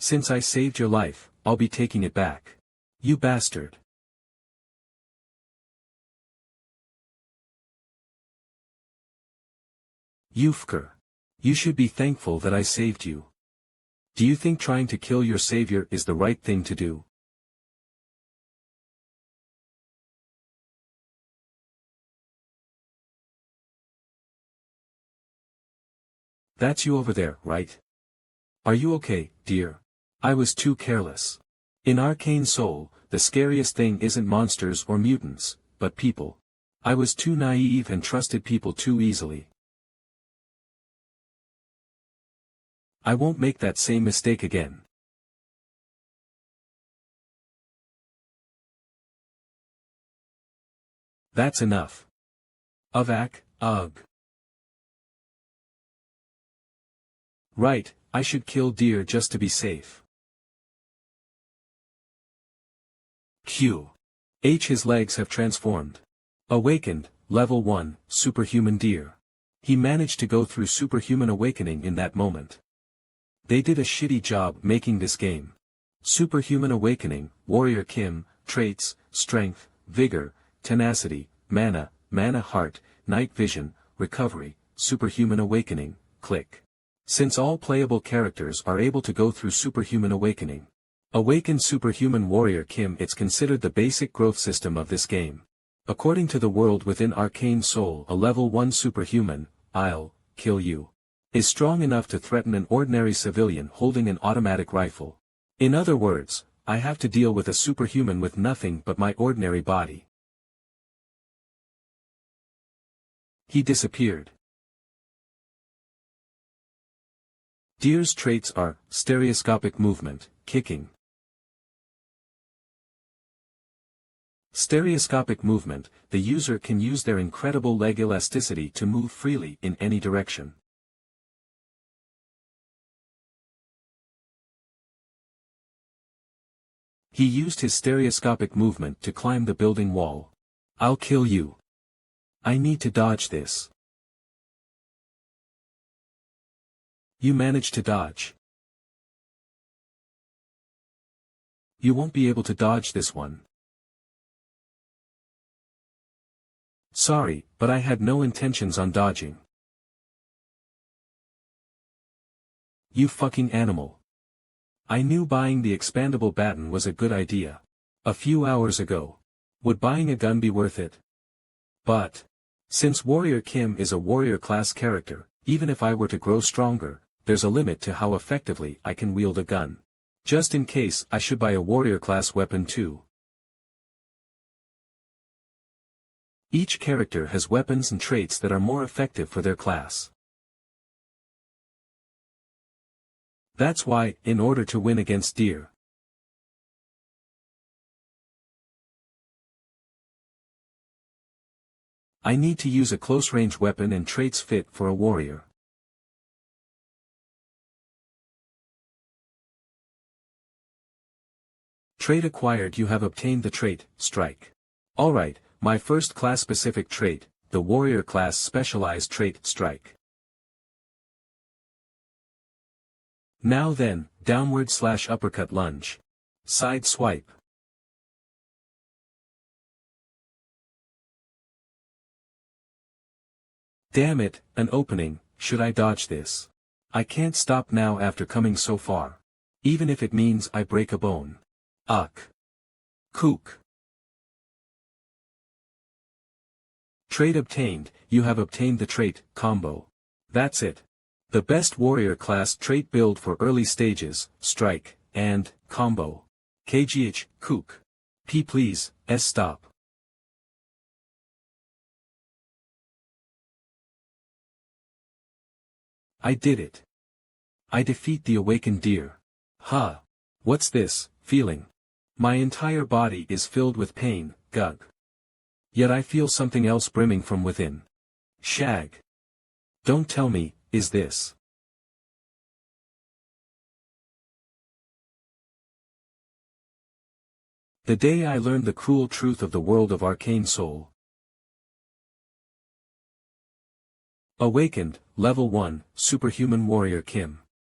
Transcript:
Since I saved your life, I'll be taking it back. You bastard. You fucker. You should be thankful that I saved you. Do you think trying to kill your savior is the right thing to do? That's you over there, right? Are you okay, dear? I was too careless. In Arcane Soul, the scariest thing isn't monsters or mutants, but people. I was too naive and trusted people too easily. I won't make that same mistake again. That's enough. Ugh. Right, I should kill deer just to be safe. His legs have transformed. Awakened, level 1, superhuman deer. He managed to go through superhuman awakening in that moment. They did a shitty job making this game. Superhuman awakening, warrior Kim, traits, strength, vigor, tenacity, mana heart, night vision, recovery, superhuman awakening, click. Since all playable characters are able to go through superhuman awakening. Awakened superhuman warrior Kim, it's considered the basic growth system of this game. According to the world within Arcane Soul, a level 1 superhuman, I'll kill you, is strong enough to threaten an ordinary civilian holding an automatic rifle. In other words, I have to deal with a superhuman with nothing but my ordinary body. He disappeared. Deer's traits are, stereoscopic movement, kicking. Stereoscopic movement, the user can use their incredible leg elasticity to move freely in any direction. He used his stereoscopic movement to climb the building wall. I'll kill you. I need to dodge this. You managed to dodge. You won't be able to dodge this one. Sorry, but I had no intentions on dodging. You fucking animal. I knew buying the expandable baton was a good idea. A few hours ago. Would buying a gun be worth it? But, since Warrior Kim is a warrior class character, even if I were to grow stronger, there's a limit to how effectively I can wield a gun. Just in case I should buy a warrior class weapon too. Each character has weapons and traits that are more effective for their class. That's why, in order to win against deer, I need to use a close-range weapon and traits fit for a warrior. Trait acquired. You have obtained the trait, Strike. Alright, my first class-specific trait, the warrior class specialized trait, Strike. Now then, downward/uppercut lunge. Side swipe. Damn it, an opening, should I dodge this? I can't stop now after coming so far. Even if it means I break a bone. Kook. Trait obtained. You have obtained the trait, Combo. That's it. The best warrior class trait build for early stages, Strike, and, Combo. KGH, Kook. P please, S stop. I did it. I defeat the awakened deer. Huh. What's this, feeling? My entire body is filled with pain, gug. Yet I feel something else brimming from within. Shag. Don't tell me, is this? The day I learned the cruel truth of the world of Arcane Soul. Awakened, Level 1, Superhuman Warrior Kim.